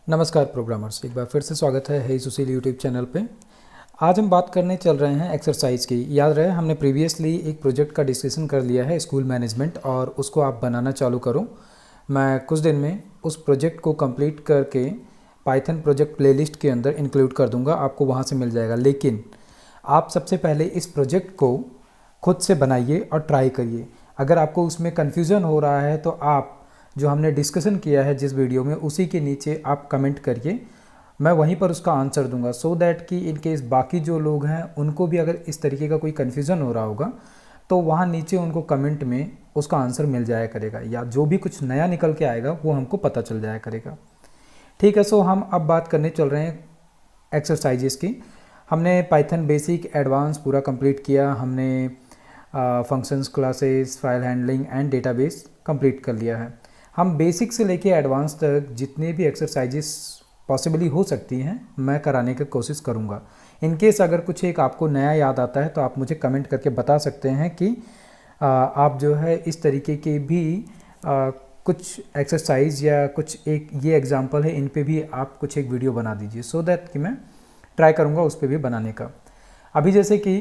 नमस्कार प्रोग्रामर्स, एक बार फिर से स्वागत है हे सुशील यूट्यूब चैनल पे। आज हम बात करने चल रहे हैं एक्सरसाइज की। याद रहे हमने प्रीवियसली एक प्रोजेक्ट का डिस्कशन कर लिया है, स्कूल मैनेजमेंट, और उसको आप बनाना चालू करो। मैं कुछ दिन में उस प्रोजेक्ट को कंप्लीट करके पाइथन प्रोजेक्ट प्लेलिस्ट के अंदर इंक्लूड कर दूंगा, आपको वहाँ से मिल जाएगा। लेकिन आप सबसे पहले इस प्रोजेक्ट को खुद से बनाइए और ट्राई करिए। अगर आपको उसमें कन्फ्यूज़न हो रहा है तो आप जो हमने डिस्कशन किया है जिस वीडियो में, उसी के नीचे आप कमेंट करिए, मैं वहीं पर उसका आंसर दूंगा, सो दैट कि इन केस बाकी जो लोग हैं उनको भी अगर इस तरीके का कोई कन्फ्यूज़न हो रहा होगा तो वहाँ नीचे उनको कमेंट में उसका आंसर मिल जाया करेगा, या जो भी कुछ नया निकल के आएगा वो हमको पता चल जाया करेगा। ठीक है, सो हम अब बात करने चल रहे हैं एक्सरसाइजेस की। हमने पाइथन बेसिक एडवांस पूरा कंप्लीट किया, हमने functions, classes, file handling and database complete कर लिया है। हम बेसिक से लेके एडवांस तक जितने भी एक्सरसाइजेस पॉसिबली हो सकती हैं मैं कराने की कोशिश करूँगा। इन केस अगर कुछ एक आपको नया याद आता है तो आप मुझे कमेंट करके बता सकते हैं कि आप जो है इस तरीके के भी कुछ एक्सरसाइज या कुछ एक ये एग्जांपल है, इन पे भी आप कुछ एक वीडियो बना दीजिए, सो दैट कि मैं ट्राई करूँगा उस पर भी बनाने का। अभी जैसे कि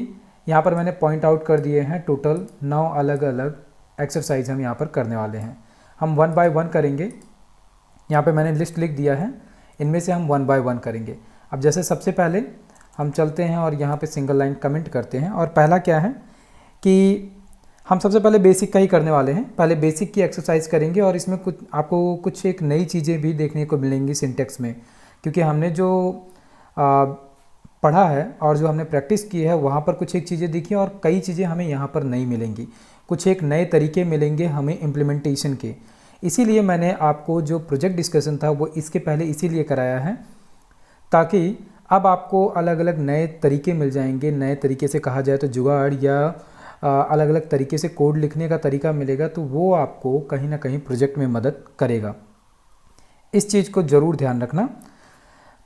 यहाँ पर मैंने पॉइंट आउट कर दिए हैं, टोटल 9 अलग अलग एक्सरसाइज हम यहाँ पर करने वाले हैं। हम 1 बाय 1 करेंगे। यहाँ पे मैंने लिस्ट लिख दिया है, इनमें से हम 1 बाय 1 करेंगे। अब जैसे सबसे पहले हम चलते हैं और यहाँ पे सिंगल लाइन कमेंट करते हैं। और पहला क्या है कि हम सबसे पहले बेसिक का ही करने वाले हैं। पहले बेसिक की एक्सरसाइज करेंगे और इसमें कुछ आपको कुछ एक नई चीज़ें भी देखने को मिलेंगी सिंटेक्स में, क्योंकि हमने जो पढ़ा है और जो हमने प्रैक्टिस की है वहाँ पर कुछ एक चीज़ें दिखी और कई चीज़ें हमें यहाँ पर नहीं मिलेंगी। कुछ एक नए तरीके मिलेंगे हमें इम्प्लीमेंटेशन के। इसीलिए मैंने आपको जो प्रोजेक्ट डिस्कशन था वो इसके पहले इसीलिए कराया है, ताकि अब आपको अलग अलग नए तरीके मिल जाएंगे। नए तरीके से कहा जाए तो जुगाड़, या अलग अलग तरीके से कोड लिखने का तरीका मिलेगा, तो वो आपको कहीं ना कहीं प्रोजेक्ट में मदद करेगा। इस चीज़ को ज़रूर ध्यान रखना।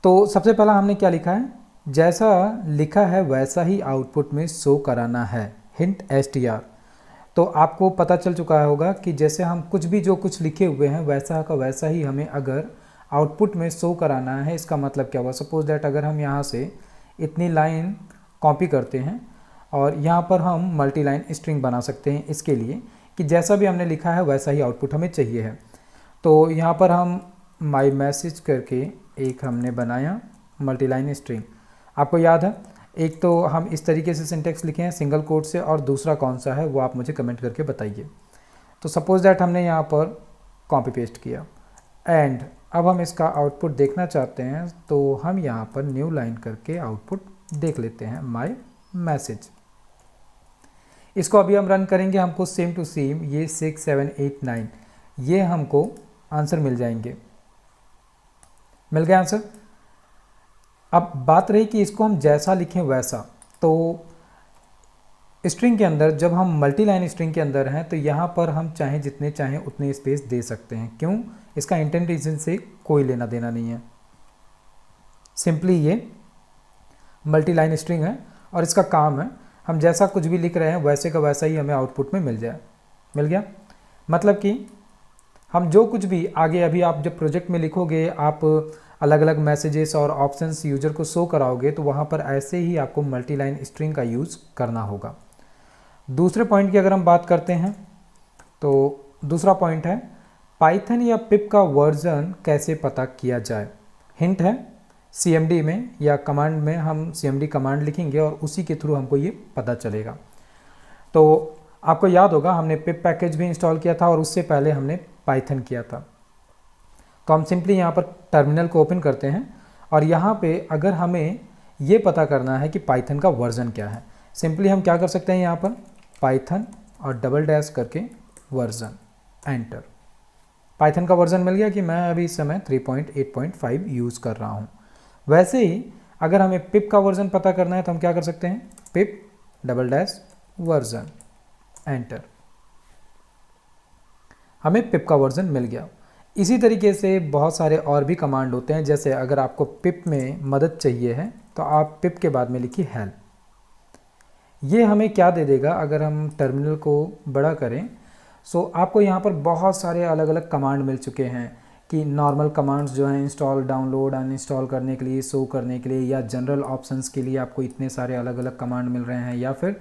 तो सबसे पहला हमने क्या लिखा है, जैसा लिखा है वैसा ही आउटपुट में शो कराना है, हिंट str। तो आपको पता चल चुका होगा कि जैसे हम कुछ भी जो कुछ लिखे हुए हैं वैसा का वैसा ही हमें अगर आउटपुट में शो कराना है। इसका मतलब क्या हुआ, सपोज दैट अगर हम यहाँ से इतनी लाइन कॉपी करते हैं और यहाँ पर हम मल्टी लाइन स्ट्रिंग बना सकते हैं, इसके लिए कि जैसा भी हमने लिखा है वैसा ही आउटपुट हमें चाहिए है। तो यहाँ पर हम माई मैसेज करके एक हमने बनाया मल्टी लाइन स्ट्रिंग। आपको याद है, एक तो हम इस तरीके से सिंटेक्स लिखे हैं सिंगल कोट से, और दूसरा कौन सा है वो आप मुझे कमेंट करके बताइए। तो सपोज दैट हमने यहाँ पर कॉपी पेस्ट किया एंड अब हम इसका आउटपुट देखना चाहते हैं, तो हम यहाँ पर न्यू लाइन करके आउटपुट देख लेते हैं, माई मैसेज। इसको अभी हम रन करेंगे, हमको सेम टू सेम ये 6, 7, 8, 9 ये हमको आंसर मिल जाएंगे। मिल गया आंसर। अब बात रही कि इसको हम जैसा लिखें वैसा। तो स्ट्रिंग के अंदर जब हम मल्टी लाइन स्ट्रिंग के अंदर हैं तो यहाँ पर हम चाहे जितने चाहें उतने स्पेस दे सकते हैं। क्यों, इसका इंटेंशन से कोई लेना देना नहीं है। सिंपली ये मल्टी लाइन स्ट्रिंग है और इसका काम है हम जैसा कुछ भी लिख रहे हैं वैसे का वैसा ही हमें आउटपुट में मिल जाए। मिल गया, मतलब कि हम जो कुछ भी आगे अभी आप जब प्रोजेक्ट में लिखोगे, आप अलग अलग मैसेजेस और ऑप्शंस यूजर को शो कराओगे, तो वहाँ पर ऐसे ही आपको मल्टी लाइन स्ट्रिंग का यूज़ करना होगा। दूसरे पॉइंट की अगर हम बात करते हैं तो दूसरा पॉइंट है पाइथन या पिप का वर्जन कैसे पता किया जाए। हिंट है CMD में या कमांड में, हम CMD कमांड लिखेंगे और उसी के थ्रू हमको ये पता चलेगा। तो आपको याद होगा हमने पिप पैकेज भी इंस्टॉल किया था और उससे पहले हमने पाइथन किया था। तो हम सिंपली यहाँ पर टर्मिनल को ओपन करते हैं और यहाँ पे अगर हमें ये पता करना है कि पाइथन का वर्जन क्या है, सिंपली हम क्या कर सकते हैं, यहाँ पर पाइथन और डबल डैश करके वर्जन, एंटर। पाइथन का वर्जन मिल गया कि मैं अभी इस समय 3.8.5 यूज़ कर रहा हूँ। वैसे ही अगर हमें पिप का वर्जन पता करना है तो हम क्या कर सकते हैं, पिप डबल डैश वर्जन, एंटर। हमें पिप का वर्जन मिल गया। इसी तरीके से बहुत सारे और भी कमांड होते हैं, जैसे अगर आपको पिप में मदद चाहिए है तो आप पिप के बाद में लिखिए हेल्प। ये हमें क्या दे देगा, अगर हम टर्मिनल को बड़ा करें, सो आपको यहाँ पर बहुत सारे अलग अलग कमांड मिल चुके हैं कि नॉर्मल कमांड्स जो हैं इंस्टॉल, डाउनलोड, अनइंस्टॉल करने के लिए, शो करने के लिए, या जनरल ऑप्शंस के लिए आपको इतने सारे अलग अलग कमांड मिल रहे हैं, या फिर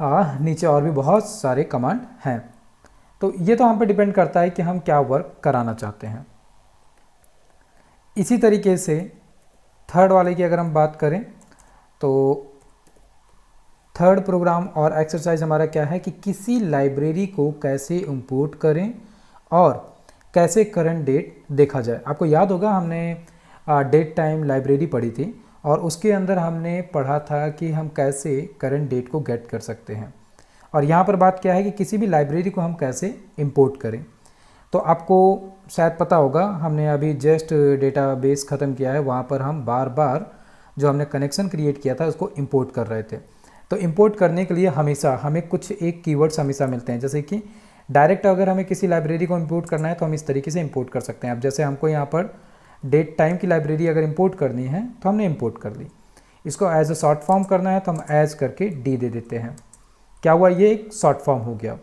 नीचे और भी बहुत सारे कमांड हैं। तो ये तो हम पे डिपेंड करता है कि हम क्या वर्क कराना चाहते हैं। इसी तरीके से थर्ड वाले की अगर हम बात करें तो थर्ड प्रोग्राम और एक्सरसाइज हमारा क्या है कि किसी लाइब्रेरी को कैसे इंपोर्ट करें और कैसे करंट डेट देखा जाए। आपको याद होगा हमने डेट टाइम लाइब्रेरी पढ़ी थी और उसके अंदर हमने पढ़ा था कि हम कैसे करंट डेट को गेट कर सकते हैं। और यहाँ पर बात क्या है कि किसी भी लाइब्रेरी को हम कैसे इंपोर्ट करें। तो आपको शायद पता होगा हमने अभी जस्ट डेटाबेस ख़त्म किया है, वहाँ पर हम बार बार जो हमने कनेक्शन क्रिएट किया था उसको इंपोर्ट कर रहे थे। तो इंपोर्ट करने के लिए हमेशा हमें कुछ एक कीवर्ड्स हमेशा मिलते हैं, जैसे कि डायरेक्ट अगर हमें किसी लाइब्रेरी को इंपोर्ट करना है तो हम इस तरीके से इंपोर्ट कर सकते हैं। अब जैसे हमको यहाँ पर डेट टाइम की लाइब्रेरी अगर इंपोर्ट करनी है तो हमने इंपोर्ट कर ली। इसको एज अ शॉर्ट फॉर्म करना है तो हम एज करके डी दे देते हैं। क्या हुआ, ये एक शॉर्ट फॉर्म हो गया।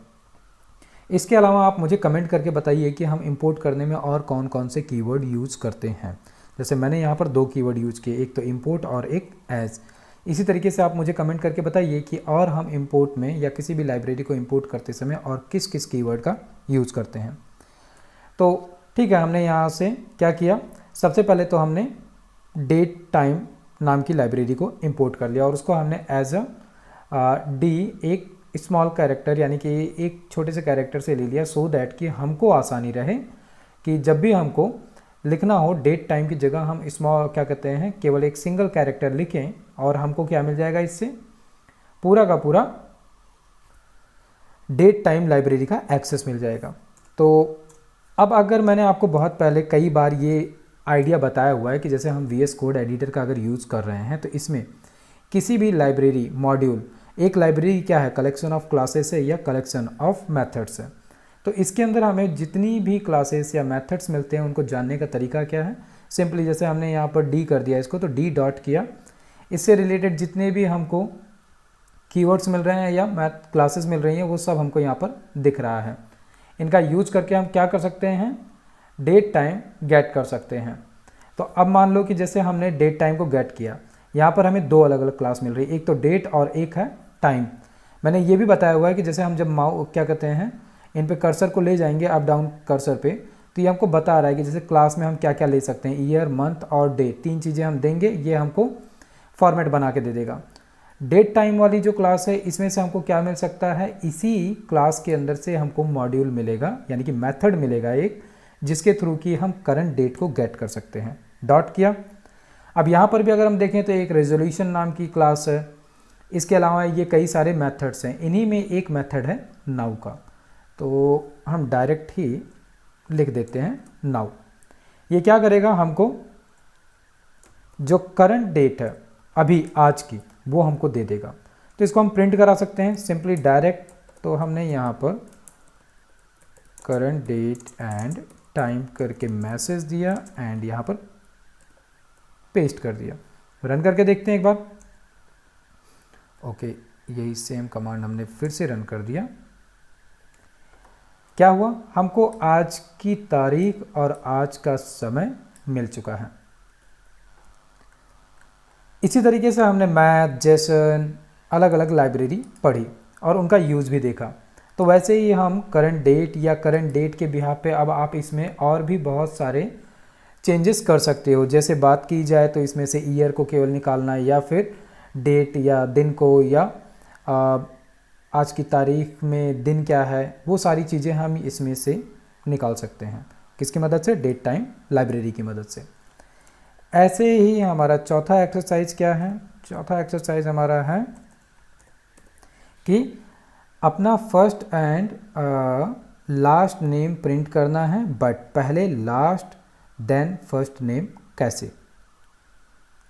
इसके अलावा आप मुझे कमेंट करके बताइए कि हम इंपोर्ट करने में और कौन कौन से कीवर्ड यूज़ करते हैं। जैसे मैंने यहाँ पर 2 कीवर्ड यूज़ किए, एक तो इंपोर्ट और एक एज। इसी तरीके से आप मुझे कमेंट करके बताइए कि और हम इंपोर्ट में या किसी भी लाइब्रेरी को इंपोर्ट करते समय और किस किस कीवर्ड का यूज़ करते हैं। तो ठीक है, हमने यहाँ से क्या किया, सबसे पहले तो हमने डेट टाइम नाम की लाइब्रेरी को इंपोर्ट कर लिया और उसको हमने एज अ डी एक स्मॉल कैरेक्टर यानी कि एक छोटे से कैरेक्टर से ले लिया, सो दैट कि हमको आसानी रहे कि जब भी हमको लिखना हो डेट टाइम की जगह हम स्मॉल क्या कहते हैं केवल एक सिंगल कैरेक्टर लिखें और हमको क्या मिल जाएगा, इससे पूरा का पूरा डेट टाइम लाइब्रेरी का एक्सेस मिल जाएगा। तो अब अगर मैंने आपको बहुत पहले कई बार ये आइडिया बताया हुआ है कि जैसे हम VS कोड एडिटर का अगर यूज़ कर रहे हैं तो इसमें किसी भी लाइब्रेरी मॉड्यूल, एक लाइब्रेरी क्या है, कलेक्शन ऑफ क्लासेस है या कलेक्शन ऑफ मेथड्स है। तो इसके अंदर हमें जितनी भी क्लासेस या मेथड्स मिलते हैं उनको जानने का तरीका क्या है, सिंपली जैसे हमने यहाँ पर डी कर दिया इसको, तो डी डॉट किया, इससे रिलेटेड जितने भी हमको कीवर्ड्स मिल रहे हैं या मैथ क्लासेस मिल रही हैं वो सब हमको यहाँ पर दिख रहा है। इनका यूज करके हम क्या कर सकते हैं, डेट टाइम गेट कर सकते हैं। तो अब मान लो कि जैसे हमने डेट टाइम को गेट किया, यहाँ पर हमें 2 अलग अलग क्लास मिल रही है, एक तो डेट और एक है टाइम। मैंने ये भी बताया हुआ है कि जैसे हम जब क्या कहते हैं इन पे कर्सर को ले जाएंगे अप डाउन कर्सर पे, तो ये हमको बता रहा है कि जैसे क्लास में हम क्या क्या ले सकते हैं, ईयर, मंथ और डे, 3 चीज़ें हम देंगे, ये हमको फॉर्मेट बना के दे देगा। डेट टाइम वाली जो क्लास है इसमें से हमको क्या मिल सकता है, इसी क्लास के अंदर से हमको मॉड्यूल मिलेगा यानी कि मेथड मिलेगा एक, जिसके थ्रू कि हम करंट डेट को गेट कर सकते हैं। डॉट किया। अब यहाँ पर भी अगर हम देखें तो एक रेजोल्यूशन नाम की क्लास है, इसके अलावा ये कई सारे मेथड्स हैं, इन्हीं में एक मेथड है नाउ का, तो हम डायरेक्ट ही लिख देते हैं नाउ। ये क्या करेगा, हमको जो करंट डेट है अभी आज की वो हमको दे देगा। तो इसको हम प्रिंट करा सकते हैं सिंपली डायरेक्ट, तो हमने यहाँ पर करंट डेट एंड टाइम करके मैसेज दिया एंड यहाँ पर पेस्ट कर दिया। रन करके देखते हैं एक बार। ओके, यही सेम कमांड हमने फिर से रन कर दिया। क्या हुआ, हमको आज की तारीख और आज का समय मिल चुका है। इसी तरीके से हमने मैथ, जेसन, अलग अलग लाइब्रेरी पढ़ी और उनका यूज़ भी देखा। तो वैसे ही हम करंट डेट या करंट डेट के बिहाफ पे अब आप इसमें और भी बहुत सारे चेंजेस कर सकते हो। जैसे बात की जाए तो इसमें से ईयर को केवल निकालना है या फिर डेट या दिन को, या आज की तारीख में दिन क्या है, वो सारी चीज़ें हम इसमें से निकाल सकते हैं। किसकी मदद से, डेट टाइम लाइब्रेरी की मदद से। ऐसे ही हमारा चौथा एक्सरसाइज क्या है, चौथा एक्सरसाइज हमारा है कि अपना first and last name print करना है, बट पहले लास्ट देन फर्स्ट नेम कैसे।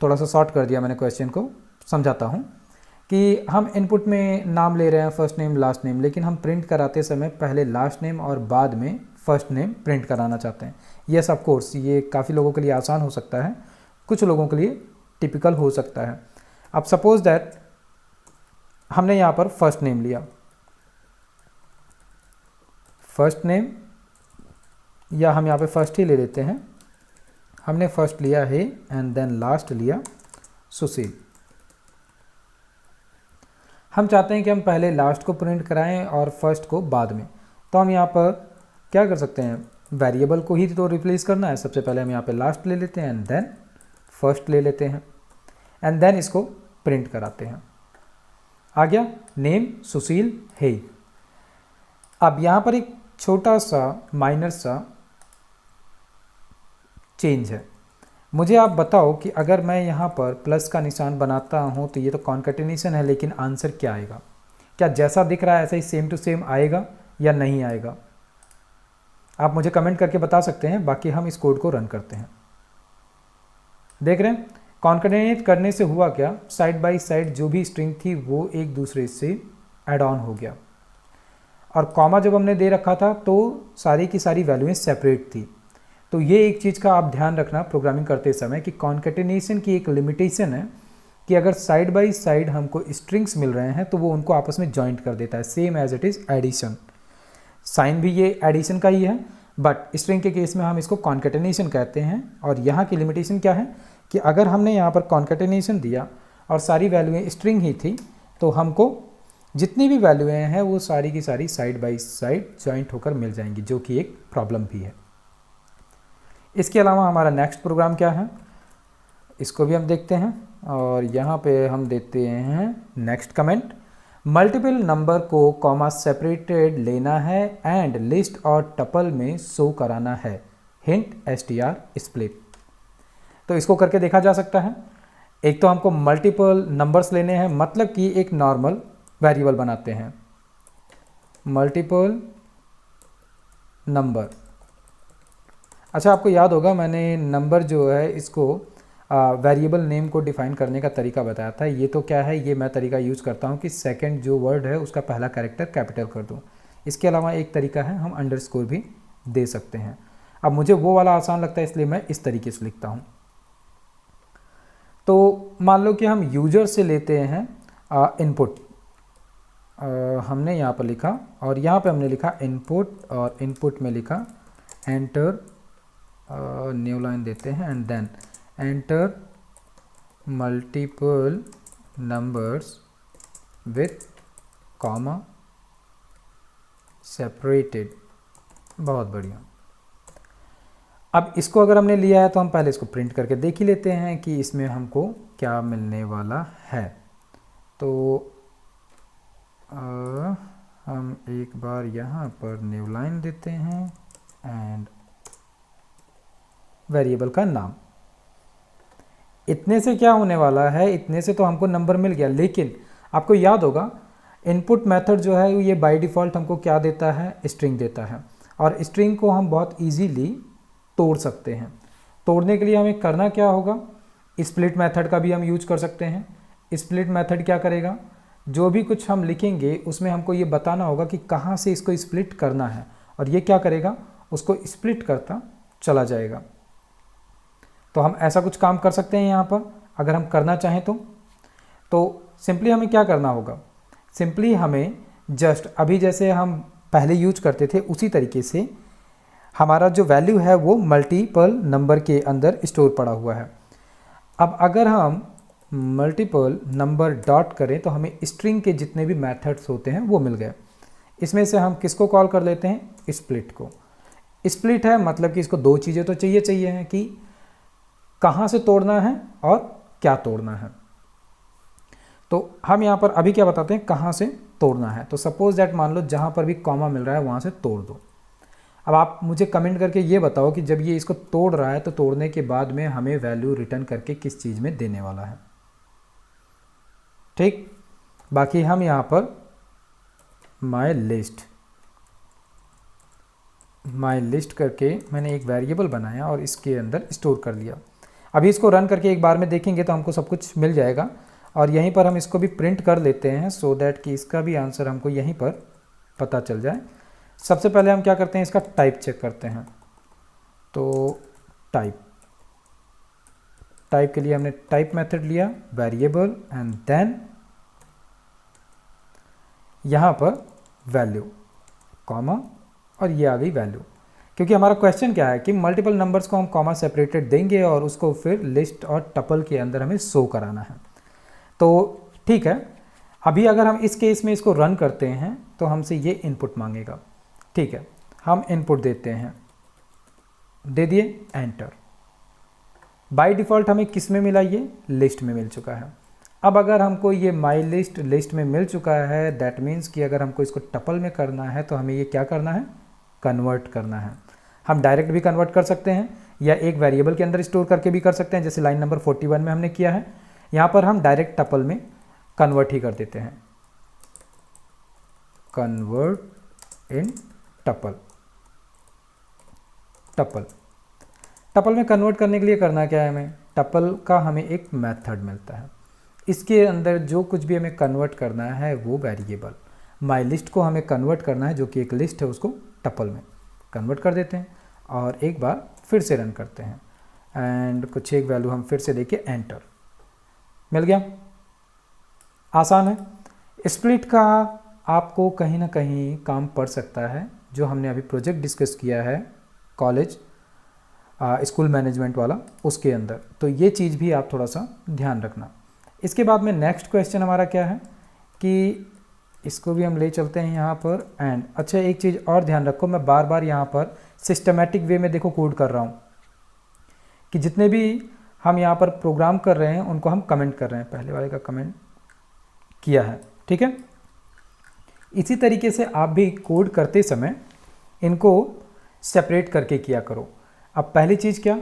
थोड़ा सा शॉर्ट कर दिया मैंने क्वेश्चन को, समझाता हूँ कि हम इनपुट में नाम ले रहे हैं फर्स्ट नेम लास्ट नेम, लेकिन हम प्रिंट कराते समय पहले लास्ट नेम और बाद में फर्स्ट नेम प्रिंट कराना चाहते हैं। यस ऑफ कोर्स, ये काफ़ी लोगों के लिए आसान हो सकता है, कुछ लोगों के लिए टिपिकल हो सकता है। अब सपोज दैट हमने यहाँ पर फर्स्ट नेम लिया, फर्स्ट नेम या हम यहाँ पे फर्स्ट ही ले लेते हैं। हमने फर्स्ट लिया है एंड देन लास्ट लिया सुशील। हम चाहते हैं कि हम पहले लास्ट को प्रिंट कराएं और फर्स्ट को बाद में। तो हम यहाँ पर क्या कर सकते हैं, वेरिएबल को ही तो रिप्लेस करना है। सबसे पहले हम यहाँ पे लास्ट ले लेते हैं एंड देन फर्स्ट ले लेते हैं एंड देन इसको प्रिंट कराते हैं। आ गया नेम सुशील है। अब यहाँ पर एक छोटा सा माइनर सा चेंज है। मुझे आप बताओ कि अगर मैं यहाँ पर प्लस का निशान बनाता हूँ तो ये तो कॉन्केटिनेशन है, लेकिन आंसर क्या आएगा? क्या जैसा दिख रहा है ऐसा ही सेम टू सेम आएगा या नहीं आएगा? आप मुझे कमेंट करके बता सकते हैं। बाकी हम इस कोड को रन करते हैं। देख रहे हैं कॉन्केटिनेट करने से हुआ क्या, साइड बाय साइड जो भी स्ट्रिंग थी वो एक दूसरे से ऐड ऑन हो गया। और कॉमा जब हमने दे रखा था तो सारी की सारी वैल्यूएं सेपरेट थी। तो ये एक चीज़ का आप ध्यान रखना प्रोग्रामिंग करते समय कि कॉन्केटिनेशन की एक लिमिटेशन है कि अगर साइड बाय साइड हमको स्ट्रिंग्स मिल रहे हैं तो वो उनको आपस में जॉइंट कर देता है, same as it is addition. Sign भी ये एडिशन का ही है, बट स्ट्रिंग के केस में हम इसको कॉन्केटिनेशन कहते हैं। और यहाँ की लिमिटेशन क्या है कि अगर हमने यहाँ पर कॉन्केटिनेशन दिया और सारी वैल्यूएँ स्ट्रिंग ही थी तो हमको जितनी भी वैल्यूएँ हैं वो सारी की सारी साइड बाय साइड जॉइंट होकर मिल जाएंगी, जो कि एक प्रॉब्लम भी है। इसके अलावा हमारा नेक्स्ट प्रोग्राम क्या है, इसको भी हम देखते हैं। और यहाँ पे हम देते हैं नेक्स्ट कमेंट। मल्टीपल नंबर को कॉमा सेपरेटेड लेना है एंड लिस्ट और टपल में शो कराना है, हिंट str स्प्लिट। तो इसको करके देखा जा सकता है। एक तो हमको मल्टीपल नंबर्स लेने हैं, मतलब कि एक नॉर्मल वेरिएबल बनाते हैं, मल्टीपल नंबर। अच्छा, आपको याद होगा मैंने नंबर जो है इसको वेरिएबल नेम को डिफाइन करने का तरीका बताया था। ये तो क्या है, ये मैं तरीका यूज़ करता हूँ कि सेकंड जो वर्ड है उसका पहला कैरेक्टर कैपिटल कर दूँ। इसके अलावा एक तरीका है हम अंडरस्कोर भी दे सकते हैं। अब मुझे वो वाला आसान लगता है इसलिए मैं इस तरीके से लिखता हूँ। तो मान लो कि हम यूजर से लेते हैं इनपुट। हमने यहाँ पर लिखा और यहाँ पे हमने लिखा इनपुट और इनपुट में लिखा एंटर, न्यू लाइन देते हैं and then enter multiple numbers with comma separated. बहुत बढ़िया। अब इसको अगर हमने लिया है तो हम पहले इसको प्रिंट करके देख ही लेते हैं कि इसमें हमको क्या मिलने वाला है। तो हम एक बार यहाँ पर न्यू लाइन देते हैं एंड वेरिएबल का नाम। इतने से क्या होने वाला है, इतने से तो हमको नंबर मिल गया, लेकिन आपको याद होगा इनपुट मेथड जो है ये बाय डिफ़ॉल्ट हमको क्या देता है, स्ट्रिंग देता है। और स्ट्रिंग को हम बहुत इजीली तोड़ सकते हैं। तोड़ने के लिए हमें करना क्या होगा, स्प्लिट मेथड का भी हम यूज कर सकते हैं। स्प्लिट मेथड क्या करेगा, जो भी कुछ हम लिखेंगे उसमें हमको ये बताना होगा कि कहाँ से इसको स्प्लिट करना है, और ये क्या करेगा, उसको स्प्लिट करता चला जाएगा। तो हम ऐसा कुछ काम कर सकते हैं यहाँ पर अगर हम करना चाहें तो सिंपली हमें क्या करना होगा, सिंपली हमें जस्ट अभी जैसे हम पहले यूज करते थे उसी तरीके से हमारा जो वैल्यू है वो मल्टीपल नंबर के अंदर स्टोर पड़ा हुआ है। अब अगर हम मल्टीपल नंबर डॉट करें तो हमें स्ट्रिंग के जितने भी मेथड्स होते हैं वो मिल गए। इसमें से हम किसको कॉल कर लेते हैं, स्प्लिट को। स्प्लिट है मतलब कि इसको दो चीज़ें तो चाहिए हैं कि कहाँ से तोड़ना है और क्या तोड़ना है। तो हम यहाँ पर अभी क्या बताते हैं, कहाँ से तोड़ना है। तो सपोज दैट मान लो जहाँ पर भी कॉमा मिल रहा है वहाँ से तोड़ दो। अब आप मुझे कमेंट करके ये बताओ कि जब ये इसको तोड़ रहा है तो तोड़ने के बाद में हमें वैल्यू रिटर्न करके किस चीज़ में देने वाला है। ठीक, बाकी हम यहाँ पर माई लिस्ट करके मैंने एक वेरिएबल बनाया और इसके अंदर स्टोर कर लिया। अभी इसको रन करके एक बार में देखेंगे तो हमको सब कुछ मिल जाएगा। और यहीं पर हम इसको भी प्रिंट कर लेते हैं सो दैट कि इसका भी आंसर हमको यहीं पर पता चल जाए। सबसे पहले हम क्या करते हैं, इसका टाइप चेक करते हैं। तो टाइप के लिए हमने टाइप मेथड लिया, वेरिएबल एंड देन यहाँ पर वैल्यू कॉमा और ये आ गई वैल्यू। क्योंकि हमारा क्वेश्चन क्या है कि मल्टीपल नंबर्स को हम कॉमा सेपरेटेड देंगे और उसको फिर लिस्ट और टपल के अंदर हमें शो कराना है। तो ठीक है, अभी अगर हम इस केस में इसको रन करते हैं तो हमसे ये इनपुट मांगेगा। ठीक है, हम इनपुट देते हैं, दे दिए, एंटर। बाय डिफ़ॉल्ट हमें किस में मिला, ये लिस्ट में मिल चुका है। अब अगर हमको ये माई लिस्ट में मिल चुका है, दैट मीन्स कि अगर हमको इसको टपल में करना है तो हमें ये क्या करना है, कन्वर्ट करना है। हम डायरेक्ट भी कन्वर्ट कर सकते हैं या एक वेरिएबल के अंदर स्टोर करके भी कर सकते हैं, जैसे लाइन नंबर 41 में हमने किया है। यहाँ पर हम डायरेक्ट टपल में कन्वर्ट ही कर देते हैं, कन्वर्ट इन टपल। टपल में कन्वर्ट करने के लिए करना क्या है, हमें टपल का हमें एक मेथड मिलता है, इसके अंदर जो कुछ भी हमें कन्वर्ट करना है वो वेरिएबल, माई लिस्ट को हमें कन्वर्ट करना है जो कि एक लिस्ट है, उसको टपल में कन्वर्ट कर देते हैं और एक बार फिर से रन करते हैं एंड कुछ एक वैल्यू हम फिर से देके एंटर, मिल गया। आसान है। स्प्लिट का आपको कहीं ना कहीं काम पड़ सकता है, जो हमने अभी प्रोजेक्ट डिस्कस किया है कॉलेज स्कूल मैनेजमेंट वाला, उसके अंदर, तो ये चीज़ भी आप थोड़ा सा ध्यान रखना। इसके बाद में नेक्स्ट क्वेश्चन हमारा क्या है कि इसको भी हम ले चलते हैं यहाँ पर एंड। अच्छा, एक चीज़ और ध्यान रखो, मैं बार बार यहाँ पर सिस्टमेटिक वे में देखो कोड कर रहा हूँ कि जितने भी हम यहाँ पर प्रोग्राम कर रहे हैं उनको हम कमेंट कर रहे हैं, पहले वाले का कमेंट किया है, ठीक है। इसी तरीके से आप भी कोड करते समय इनको सेपरेट करके किया करो। अब पहली चीज़ क्या,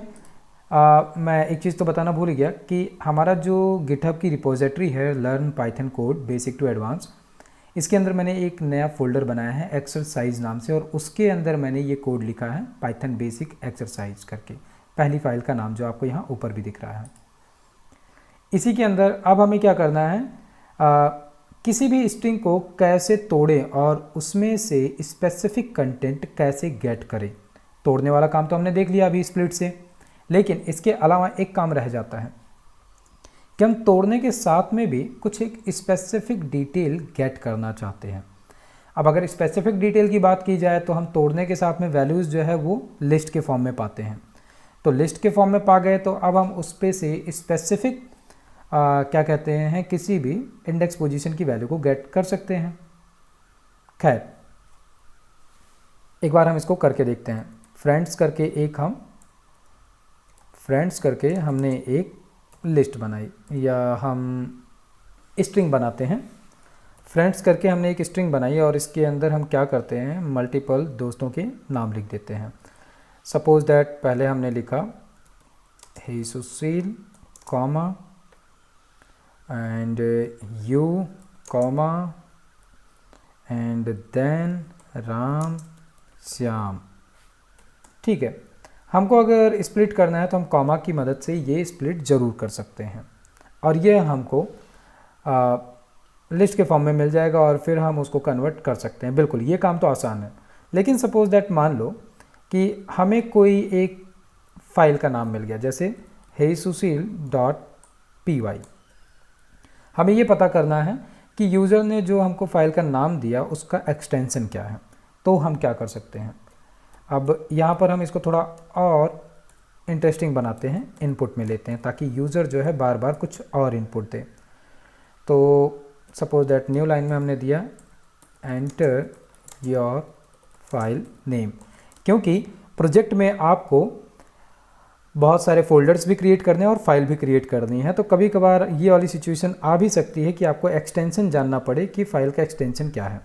मैं एक चीज़ तो बताना भूल गया कि हमारा जो गिटहब की रिपोजिटरी है learn python code basic to advance, इसके अंदर मैंने एक नया फोल्डर बनाया है एक्सरसाइज नाम से, और उसके अंदर मैंने ये कोड लिखा है पाइथन बेसिक एक्सरसाइज करके, पहली फाइल का नाम जो आपको यहाँ ऊपर भी दिख रहा है। इसी के अंदर अब हमें क्या करना है, किसी भी स्ट्रिंग को कैसे तोड़ें और उसमें से स्पेसिफिक कंटेंट कैसे गेट करें। तोड़ने वाला काम तो हमने देख लिया अभी स्प्लिट से, लेकिन इसके अलावा एक काम रह जाता है कि हम तोड़ने के साथ में भी कुछ एक स्पेसिफिक डिटेल गेट करना चाहते हैं। अब अगर स्पेसिफिक डिटेल की बात की जाए तो हम तोड़ने के साथ में वैल्यूज़ जो है वो लिस्ट के फॉर्म में पाते हैं, तो लिस्ट के फॉर्म में पा गए तो अब हम उस पे से स्पेसिफिक क्या कहते हैं, किसी भी इंडेक्स पोजीशन की वैल्यू को गेट कर सकते हैं। खैर, एक बार हम इसको करके देखते हैं। फ्रेंड्स करके हमने एक लिस्ट बनाई, या हम स्ट्रिंग बनाते हैं। फ्रेंड्स करके हमने एक स्ट्रिंग बनाई और इसके अंदर हम क्या करते हैं, मल्टीपल दोस्तों के नाम लिख देते हैं। सपोज दैट पहले हमने लिखा hey Sushil comma and you comma and then Ram Shyam, ठीक है। हमको अगर स्प्लिट करना है तो हम कॉमा की मदद से ये स्प्लिट ज़रूर कर सकते हैं और ये हमको लिस्ट के फॉर्म में मिल जाएगा और फिर हम उसको कन्वर्ट कर सकते हैं। बिल्कुल, ये काम तो आसान है। लेकिन सपोज दैट मान लो कि हमें कोई एक फ़ाइल का नाम मिल गया, जैसे heysushil.py। हमें ये पता करना है कि यूज़र ने जो हमको फ़ाइल का नाम दिया उसका एक्सटेंशन क्या है। तो हम क्या कर सकते हैं, अब यहाँ पर हम इसको थोड़ा और इंटरेस्टिंग बनाते हैं, इनपुट में लेते हैं ताकि यूज़र जो है बार बार कुछ और इनपुट दे। तो सपोज दैट न्यू लाइन में हमने दिया एंटर योर फाइल नेम, क्योंकि प्रोजेक्ट में आपको बहुत सारे फोल्डर्स भी क्रिएट करने हैं और फाइल भी क्रिएट करनी है, तो कभी कभार ये वाली सिचुएशन आ भी सकती है कि आपको एक्सटेंशन जानना पड़े कि फ़ाइल का एक्सटेंशन क्या है।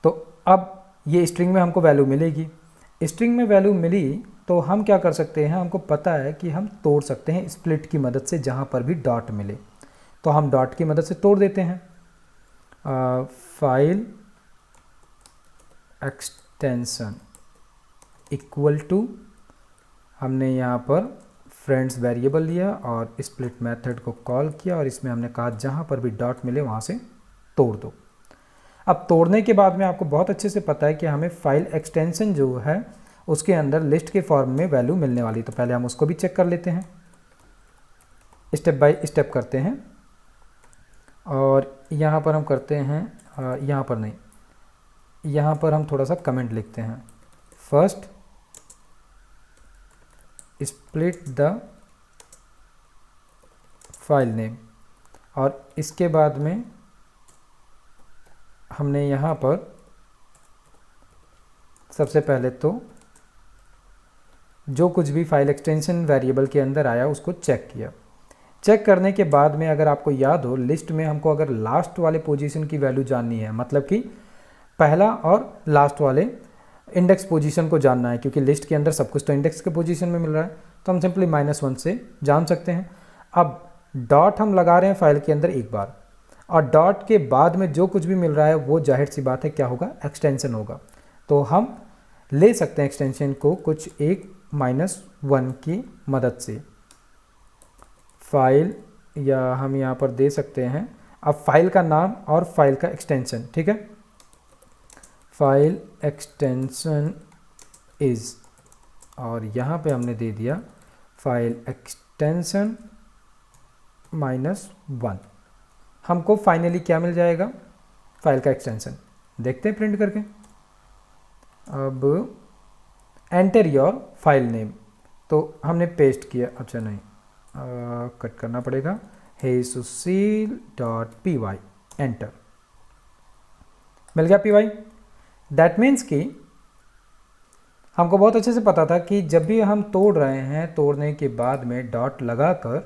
तो अब ये स्ट्रिंग में हमको वैल्यू मिलेगी, स्ट्रिंग में वैल्यू मिली तो हम क्या कर सकते हैं, हमको पता है कि हम तोड़ सकते हैं स्प्लिट की मदद से, जहाँ पर भी डॉट मिले तो हम डॉट की मदद से तोड़ देते हैं। फाइल एक्सटेंशन इक्वल टू, हमने यहाँ पर फ्रेंड्स वेरिएबल लिया और स्प्लिट मेथड को कॉल किया और इसमें हमने कहा जहाँ पर भी डॉट मिले वहाँ से तोड़ दो। अब तोड़ने के बाद में आपको बहुत अच्छे से पता है कि हमें फाइल एक्सटेंशन जो है उसके अंदर लिस्ट के फॉर्म में वैल्यू मिलने वाली, तो पहले हम उसको भी चेक कर लेते हैं, स्टेप बाय स्टेप करते हैं। और यहाँ पर हम करते हैं यहाँ पर नहीं, यहाँ पर हम थोड़ा सा कमेंट लिखते हैं, first split the file name, और इसके बाद में हमने यहाँ पर सबसे पहले तो जो कुछ भी फाइल एक्सटेंशन वेरिएबल के अंदर आया उसको चेक किया। चेक करने के बाद में अगर आपको याद हो, लिस्ट में हमको अगर लास्ट वाले पोजीशन की वैल्यू जाननी है, मतलब कि पहला और लास्ट वाले इंडेक्स पोजीशन को जानना है, क्योंकि लिस्ट के अंदर सब कुछ तो इंडेक्स के पोजीशन में मिल रहा है, तो हम सिंपली -1 से जान सकते हैं। अब डॉट हम लगा रहे हैं फाइल के अंदर एक बार, और डॉट के बाद में जो कुछ भी मिल रहा है वो जाहिर सी बात है क्या होगा, एक्सटेंशन होगा। तो हम ले सकते हैं एक्सटेंशन को कुछ एक -1 की मदद से, फाइल, या हम यहाँ पर दे सकते हैं अब फाइल का नाम और फाइल का एक्सटेंशन, ठीक है। फाइल एक्सटेंशन इज़, और यहाँ पे हमने दे दिया फाइल एक्सटेंशन -1। हमको फाइनली क्या मिल जाएगा, फाइल का एक्सटेंशन। देखते हैं प्रिंट करके। अब एंटर योर फाइल नेम, तो हमने पेस्ट किया, अच्छा नहीं कट करना पड़ेगा, heysushil.py, एंटर, मिल गया py। दैट मीन्स कि हमको बहुत अच्छे से पता था कि जब भी हम तोड़ रहे हैं, तोड़ने के बाद में डॉट लगाकर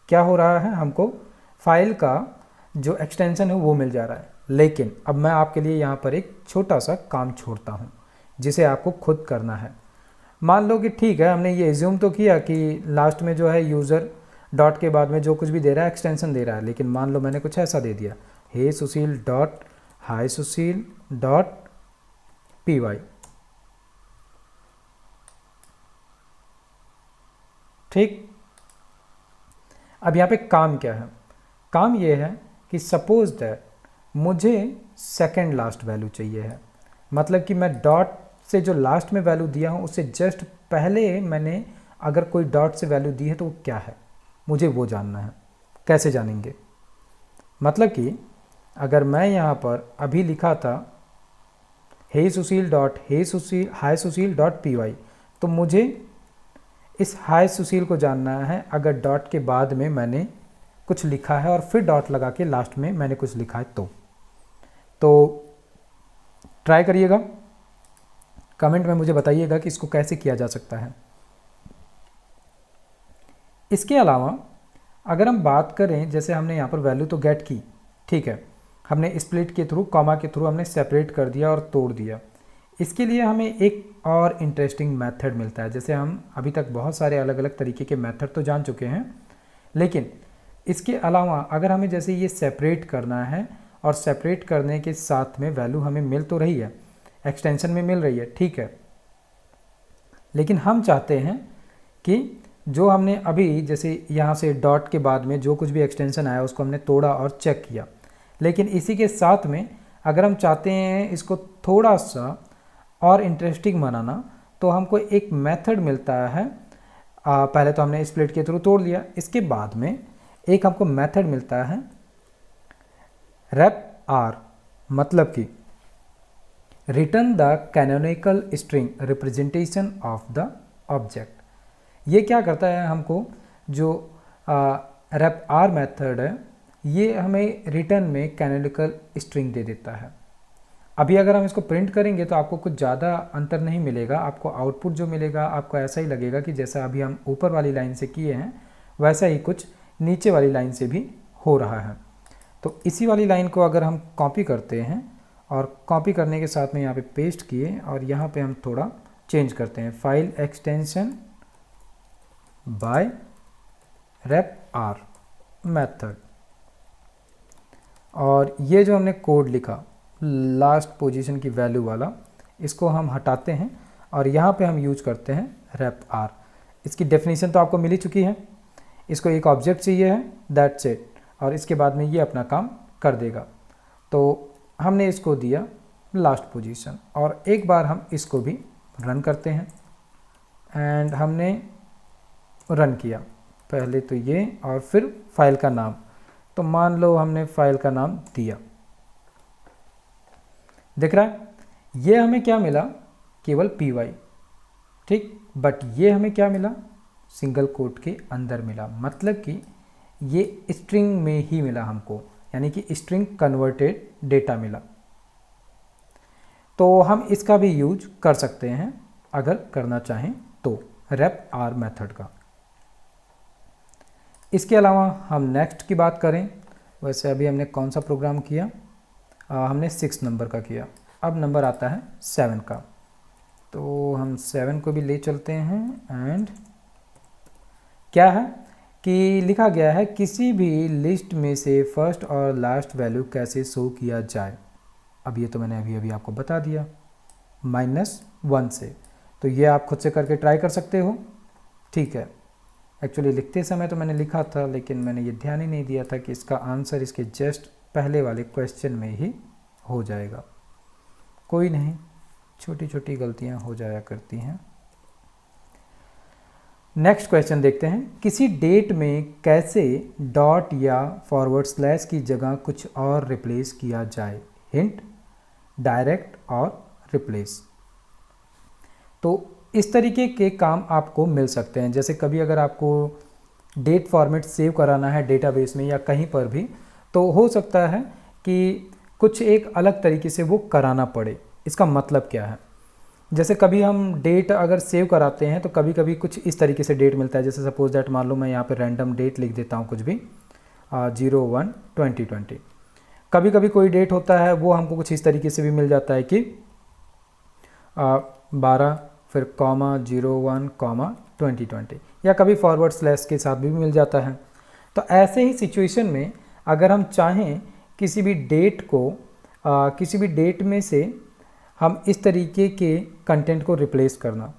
क्या हो रहा है, हमको फाइल का जो एक्सटेंशन है वो मिल जा रहा है। लेकिन अब मैं आपके लिए यहाँ पर एक छोटा सा काम छोड़ता हूँ जिसे आपको खुद करना है। मान लो कि ठीक है, हमने ये एज्यूम तो किया कि लास्ट में जो है यूज़र डॉट के बाद में जो कुछ भी दे रहा है एक्सटेंशन दे रहा है, लेकिन मान लो मैंने कुछ ऐसा दे दिया, heysushil.py, ठीक। अब यहाँ पे काम क्या है, काम ये है कि सपोज दैट मुझे सेकंड लास्ट वैल्यू चाहिए है, मतलब कि मैं डॉट से जो लास्ट में वैल्यू दिया हूँ उससे जस्ट पहले मैंने अगर कोई डॉट से वैल्यू दी है तो वो क्या है, मुझे वो जानना है। कैसे जानेंगे, मतलब कि अगर मैं यहाँ पर अभी लिखा था heysushil.py, तो मुझे इस हाय सुशील को जानना है अगर डॉट के बाद में मैंने कुछ लिखा है और फिर डॉट लगा के लास्ट में मैंने कुछ लिखा है तो ट्राई करिएगा, कमेंट में मुझे बताइएगा कि इसको कैसे किया जा सकता है। इसके अलावा अगर हम बात करें, जैसे हमने यहाँ पर वैल्यू तो गेट की, ठीक है, हमने स्प्लिट के थ्रू, कॉमा के थ्रू हमने सेपरेट कर दिया और तोड़ दिया। इसके लिए हमें एक और इंटरेस्टिंग मेथड मिलता है। जैसे हम अभी तक बहुत सारे अलग अलग तरीके के मेथड तो जान चुके हैं, लेकिन इसके अलावा अगर हमें जैसे ये सेपरेट करना है और सेपरेट करने के साथ में वैल्यू हमें मिल तो रही है, एक्सटेंशन में मिल रही है, ठीक है, लेकिन हम चाहते हैं कि जो हमने अभी जैसे यहाँ से डॉट के बाद में जो कुछ भी एक्सटेंशन आया उसको हमने तोड़ा और चेक किया, लेकिन इसी के साथ में अगर हम चाहते हैं इसको थोड़ा सा और इंटरेस्टिंग बनाना, तो हमको एक मेथड मिलता है। पहले तो हमने स्प्लिट के थ्रू तोड़ लिया, इसके बाद में एक हमको मेथड मिलता है रेप आर, मतलब कि return the canonical string representation of the object. ये क्या करता है, हमको जो रेप आर मेथड है ये हमें रिटर्न में कैनोनिकल स्ट्रिंग दे देता है। अभी अगर हम इसको प्रिंट करेंगे तो आपको कुछ ज़्यादा अंतर नहीं मिलेगा, आपको आउटपुट जो मिलेगा आपको ऐसा ही लगेगा कि जैसा अभी हम ऊपर वाली लाइन से किए हैं वैसा ही कुछ नीचे वाली लाइन से भी हो रहा है। तो इसी वाली लाइन को अगर हम कॉपी करते हैं और कॉपी करने के साथ में यहाँ पे पेस्ट किए और यहाँ पे हम थोड़ा चेंज करते हैं, file extension by repr method, और ये जो हमने कोड लिखा लास्ट पोजीशन की वैल्यू वाला, इसको हम हटाते हैं और यहाँ पे हम यूज करते हैं रेप आर। इसकी डेफिनेशन तो आपको मिल ही चुकी है, इसको एक ऑब्जेक्ट चाहिए है, दैट्स इट, और इसके बाद में ये अपना काम कर देगा। तो हमने इसको दिया लास्ट पोजीशन, और एक बार हम इसको भी रन करते हैं, एंड हमने रन किया पहले तो ये और फिर फाइल का नाम, तो मान लो हमने फाइल का नाम दिया, दिख रहा है ये हमें क्या मिला, केवल py, ठीक। बट ये हमें क्या मिला, सिंगल कोट के अंदर मिला, मतलब कि ये स्ट्रिंग में ही मिला हमको, यानी कि स्ट्रिंग कन्वर्टेड डेटा मिला। तो हम इसका भी यूज कर सकते हैं अगर करना चाहें तो, रेप आर मेथड का। इसके अलावा हम नेक्स्ट की बात करें, वैसे अभी हमने कौन सा प्रोग्राम किया, हमने 6 नंबर का किया। अब नंबर आता है 7 का, तो हम 7 को भी ले चलते हैं। एंड क्या है कि लिखा गया है किसी भी लिस्ट में से फर्स्ट और लास्ट वैल्यू कैसे शो किया जाए। अब ये तो मैंने अभी अभी आपको बता दिया, -1 से। तो ये आप खुद से करके ट्राई कर सकते हो, ठीक है। एक्चुअली लिखते समय तो मैंने लिखा था, लेकिन मैंने ये ध्यान ही नहीं दिया था कि इसका आंसर इसके जस्ट पहले वाले क्वेश्चन में ही हो जाएगा। कोई नहीं, छोटी छोटी गलतियां हो जाया करती हैं। नेक्स्ट क्वेश्चन देखते हैं, किसी डेट में कैसे डॉट या फॉरवर्ड स्लैश की जगह कुछ और रिप्लेस किया जाए। हिंट, डायरेक्ट और रिप्लेस। तो इस तरीके के काम आपको मिल सकते हैं। जैसे कभी अगर आपको डेट फॉर्मेट सेव कराना है डेटाबेस में या कहीं पर भी, तो हो सकता है कि कुछ एक अलग तरीके से वो कराना पड़े। इसका मतलब क्या है, जैसे कभी हम डेट अगर सेव कराते हैं तो कभी कभी कुछ इस तरीके से डेट मिलता है। जैसे सपोज दैट मान लो मैं यहाँ पे रैंडम डेट लिख देता हूँ कुछ भी, 01/2020। कभी कभी कोई डेट होता है वो हमको कुछ इस तरीके से भी मिल जाता है कि 12 फिर कॉमा 01/2020, या कभी फॉरवर्ड स्लैश के साथ भी मिल जाता है। तो ऐसे ही सिचुएशन में अगर हम चाहें किसी भी डेट को किसी भी डेट में से हम इस तरीके के कंटेंट को रिप्लेस करना,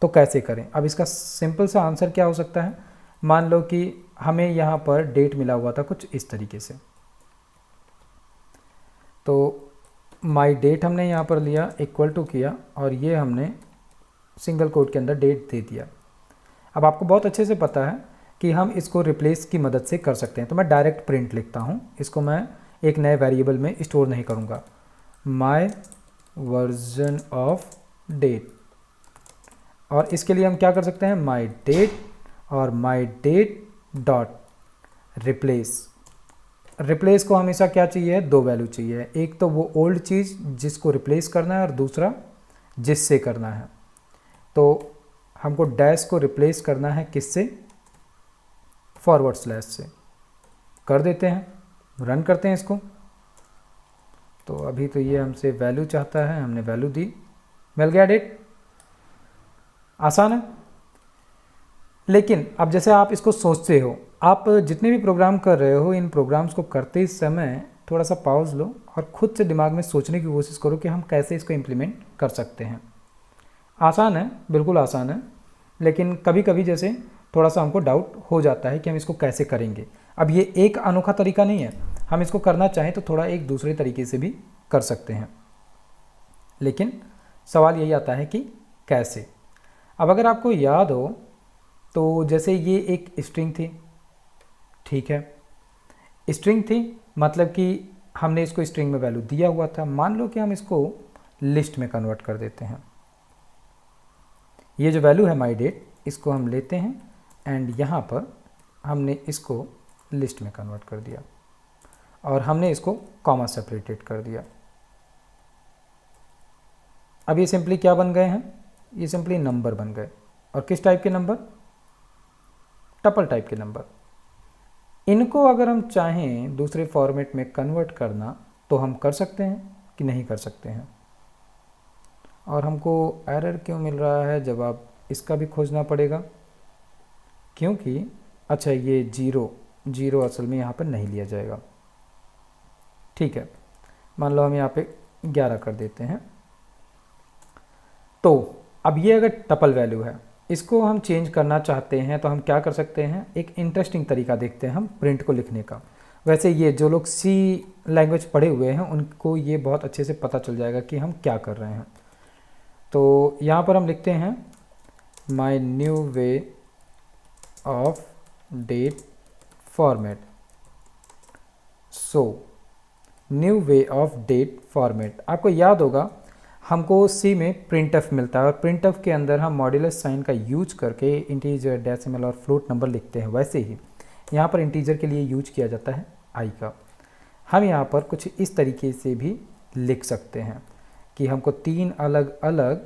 तो कैसे करें। अब इसका सिंपल सा आंसर क्या हो सकता है, मान लो कि हमें यहाँ पर डेट मिला हुआ था कुछ इस तरीके से, तो माई डेट हमने यहाँ पर लिया, इक्वल टू किया, और ये हमने सिंगल कोट के अंदर डेट दे दिया। अब आपको बहुत अच्छे से पता है कि हम इसको रिप्लेस की मदद से कर सकते हैं। तो मैं डायरेक्ट प्रिंट लिखता हूँ, इसको मैं एक नए वेरिएबल में स्टोर नहीं करूँगा। माई वर्जन ऑफ डेट, और इसके लिए हम क्या कर सकते हैं, माई डेट और माई डेट डॉट रिप्लेस। रिप्लेस को हमेशा क्या चाहिए, 2 वैल्यू चाहिए। एक तो वो ओल्ड चीज़ जिसको रिप्लेस करना है और दूसरा जिससे करना है। तो हमको डैश को रिप्लेस करना है किससे, फॉरवर्ड स्लैश से। कर देते हैं, रन करते हैं इसको। तो अभी तो ये हमसे वैल्यू चाहता है, हमने वैल्यू दी, मिल गया डेट। आसान है। लेकिन अब जैसे आप इसको सोचते हो, आप जितने भी प्रोग्राम कर रहे हो, इन प्रोग्राम्स को करते समय थोड़ा सा पॉज लो और खुद से दिमाग में सोचने की कोशिश करो कि हम कैसे इसको इम्प्लीमेंट कर सकते हैं। आसान है, बिल्कुल आसान है, लेकिन कभी कभी जैसे थोड़ा सा हमको डाउट हो जाता है कि हम इसको कैसे करेंगे। अब ये एक अनोखा तरीका नहीं है, हम इसको करना चाहें तो थोड़ा एक दूसरे तरीके से भी कर सकते हैं, लेकिन सवाल यही आता है कि कैसे। अब अगर आपको याद हो तो जैसे ये एक स्ट्रिंग थी, ठीक है, स्ट्रिंग थी मतलब कि हमने इसको स्ट्रिंग में वैल्यू दिया हुआ था। मान लो कि हम इसको लिस्ट में कन्वर्ट कर देते हैं। ये जो वैल्यू है माई डेट, इसको हम लेते हैं एंड यहाँ पर हमने इसको लिस्ट में कन्वर्ट कर दिया और हमने इसको कॉमा सेपरेटेड कर दिया। अब ये सिंपली क्या बन गए हैं, ये सिंपली नंबर बन गए। और किस टाइप के नंबर, टपल टाइप के नंबर। इनको अगर हम चाहें दूसरे फॉर्मेट में कन्वर्ट करना तो हम कर सकते हैं कि नहीं कर सकते हैं। और हमको एरर क्यों मिल रहा है, जवाब इसका भी खोजना पड़ेगा, क्योंकि अच्छा ये जीरो असल में यहाँ पर नहीं लिया जाएगा। ठीक है, मान लो हम यहाँ पे 11 कर देते हैं। तो अब ये अगर टपल वैल्यू है, इसको हम चेंज करना चाहते हैं तो हम क्या कर सकते हैं, एक इंटरेस्टिंग तरीका देखते हैं हम प्रिंट को लिखने का। वैसे ये जो लोग सी लैंग्वेज पढ़े हुए हैं उनको ये बहुत अच्छे से पता चल जाएगा कि हम क्या कर रहे हैं। तो यहाँ पर हम लिखते हैं my new way of date format. So new way of date format, आपको याद होगा हमको सी में प्रिंटफ मिलता है और प्रिंटफ के अंदर हम मॉड्यूलस साइन का यूज करके इंटीजर, डेसिमल और फ्लोट नंबर लिखते हैं। वैसे ही यहाँ पर इंटीजर के लिए यूज किया जाता है आई का। हम यहाँ पर कुछ इस तरीके से भी लिख सकते हैं कि हमको 3 अलग अलग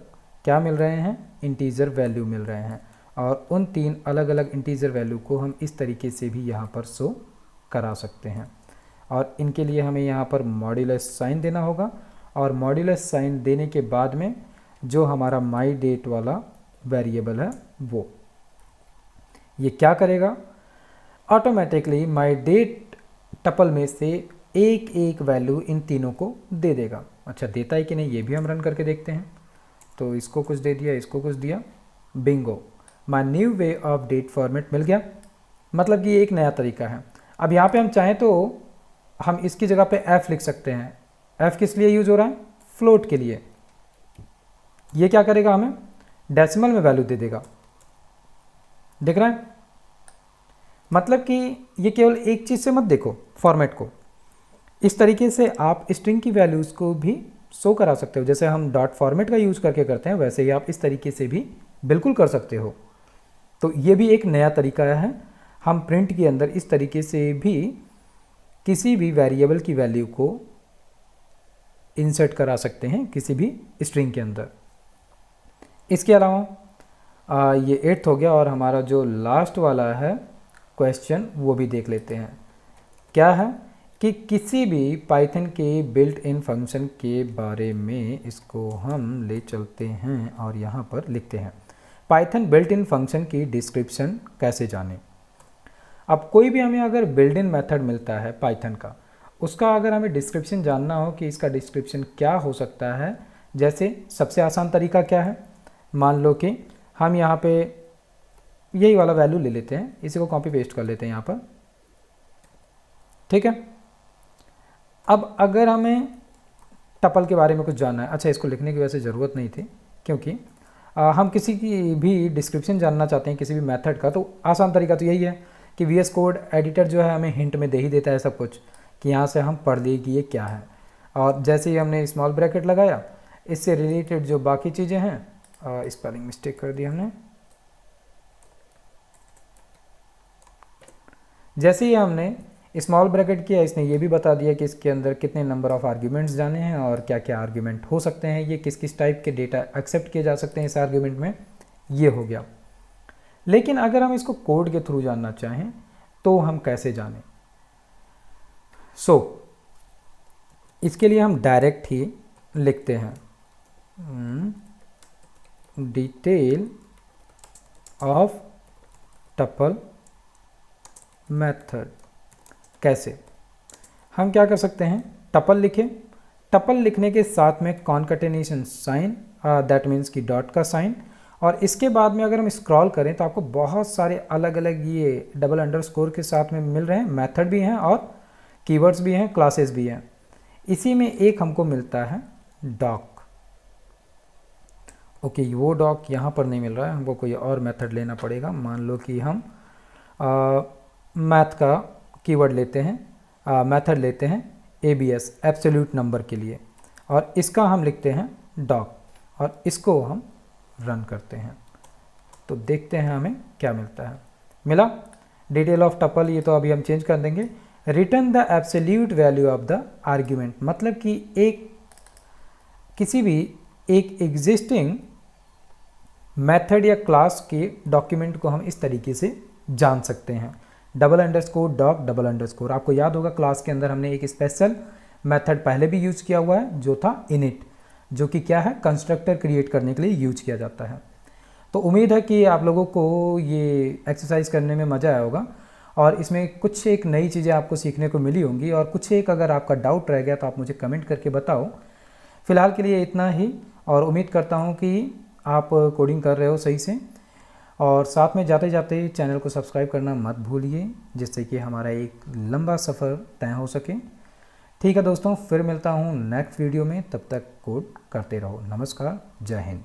क्या मिल रहे हैं, इंटीजर वैल्यू मिल रहे हैं, और उन 3 अलग अलग इंटीजर वैल्यू को हम इस तरीके से भी यहाँ पर शो करा सकते हैं। और इनके लिए हमें यहाँ पर मॉड्यूलस साइन देना होगा, और मॉड्यूलस साइन देने के बाद में जो हमारा माई डेट वाला वेरिएबल है वो ये क्या करेगा, ऑटोमेटिकली माई डेट टपल में से एक एक वैल्यू इन तीनों को दे देगा। अच्छा, देता है कि नहीं ये भी हम रन करके देखते हैं। तो इसको कुछ दे दिया, इसको कुछ दिया, bingo, my new way of date format मिल गया। मतलब कि ये एक नया तरीका है। अब यहाँ पे हम चाहें तो हम इसकी जगह पे f लिख सकते हैं। f किस लिए यूज हो रहा है, फ्लोट के लिए। ये क्या करेगा, हमें डेसिमल में वैल्यू दे देगा, दिख रहा है। मतलब कि ये केवल एक चीज़ से मत देखो फॉर्मेट को, इस तरीके से आप स्ट्रिंग की वैल्यूज़ को भी शो करा सकते हो। जैसे हम डॉट फॉर्मेट का यूज़ करके करते हैं, वैसे ही आप इस तरीके से भी बिल्कुल कर सकते हो। तो ये भी एक नया तरीका है। हम प्रिंट के अंदर इस तरीके से भी किसी भी वेरिएबल की वैल्यू को इंसर्ट करा सकते हैं किसी भी स्ट्रिंग के अंदर। इसके अलावा ये 8th हो गया, और हमारा जो लास्ट वाला है क्वेश्चन वो भी देख लेते हैं। क्या है कि किसी भी पाइथन के बिल्ट इन फंक्शन के बारे में इसको हम ले चलते हैं और यहाँ पर लिखते हैं पाइथन बिल्ट इन फंक्शन की डिस्क्रिप्शन कैसे जानें। अब कोई भी हमें अगर बिल्ट इन मेथड मिलता है पाइथन का, उसका अगर हमें डिस्क्रिप्शन जानना हो कि इसका डिस्क्रिप्शन क्या हो सकता है, जैसे सबसे आसान तरीका क्या है, मान लो कि हम यहाँ पे यही वाला वैल्यू ले लेते हैं, इसी को कॉपी पेस्ट कर लेते हैं यहाँ पर, ठीक है। अब अगर हमें टपल के बारे में कुछ जानना है, अच्छा इसको लिखने की वैसे ज़रूरत नहीं थी क्योंकि हम किसी की भी डिस्क्रिप्शन जानना चाहते हैं किसी भी मेथड का, तो आसान तरीका तो यही है कि VS कोड एडिटर जो है हमें हिंट में दे ही देता है सब कुछ कि यहाँ से हम पढ़ लिए कि ये क्या है। और जैसे ही हमने स्मॉल ब्रैकेट लगाया, इससे रिलेटेड जो बाकी चीज़ें हैं, स्पेलिंग मिस्टेक कर दी हमने, जैसे ही हमने स्मॉल ब्रैकेट किया, इसने ये भी बता दिया कि इसके अंदर कितने नंबर ऑफ़ आर्ग्यूमेंट्स जाने हैं और क्या क्या आर्ग्यूमेंट हो सकते हैं, ये किस किस टाइप के डेटा एक्सेप्ट किए जा सकते हैं इस आर्ग्यूमेंट में, ये हो गया। लेकिन अगर हम इसको कोड के थ्रू जानना चाहें तो हम कैसे जानें। इसके लिए हम डायरेक्ट ही लिखते हैं डिटेल ऑफ टपल मेथड। कैसे, हम क्या कर सकते हैं, टपल लिखें, टपल लिखने के साथ में कॉन्कैटिनेशन साइन, दैट मीन्स कि डॉट का साइन, और इसके बाद में अगर हम स्क्रॉल करें तो आपको बहुत सारे अलग अलग ये डबल अंडरस्कोर के साथ में मिल रहे हैं, मेथड भी हैं और कीवर्ड्स भी हैं, क्लासेस भी हैं। इसी में एक हमको मिलता है डॉक। ओके, वो डॉक यहाँ पर नहीं मिल रहा है, हमको कोई और मेथड लेना पड़ेगा। मान लो कि हम मैथ का कीवर्ड लेते हैं, मेथड लेते हैं ABS, एब्सोल्यूट नंबर के लिए, और इसका हम लिखते हैं डॉक, और इसको हम रन करते हैं तो देखते हैं हमें क्या मिलता है। मिला डिटेल ऑफ टपल, ये तो अभी हम चेंज कर देंगे, return the absolute value of the argument. मतलब कि किसी भी एक एग्जिस्टिंग मेथड या क्लास के डॉक्यूमेंट को हम इस तरीके से जान सकते हैं। Double underscore doc double underscore, आपको याद होगा क्लास के अंदर हमने एक स्पेशल मेथड पहले भी यूज किया हुआ है जो था इनिट, जो कि क्या है, कंस्ट्रक्टर क्रिएट करने के लिए यूज किया जाता है। तो उम्मीद है कि आप लोगों को ये एक्सरसाइज करने में मज़ा आया होगा और इसमें कुछ एक नई चीज़ें आपको सीखने को मिली होंगी, और कुछ एक अगर आपका डाउट रह गया तो आप मुझे कमेंट करके बताओ। फ़िलहाल के लिए इतना ही, और उम्मीद करता हूँ कि आप कोडिंग कर रहे हो सही से, और साथ में जाते जाते चैनल को सब्सक्राइब करना मत भूलिए, जिससे कि हमारा एक लंबा सफ़र तय हो सके। ठीक है दोस्तों, फिर मिलता हूँ नेक्स्ट वीडियो में, तब तक कोड करते रहो। नमस्कार, जय हिंद।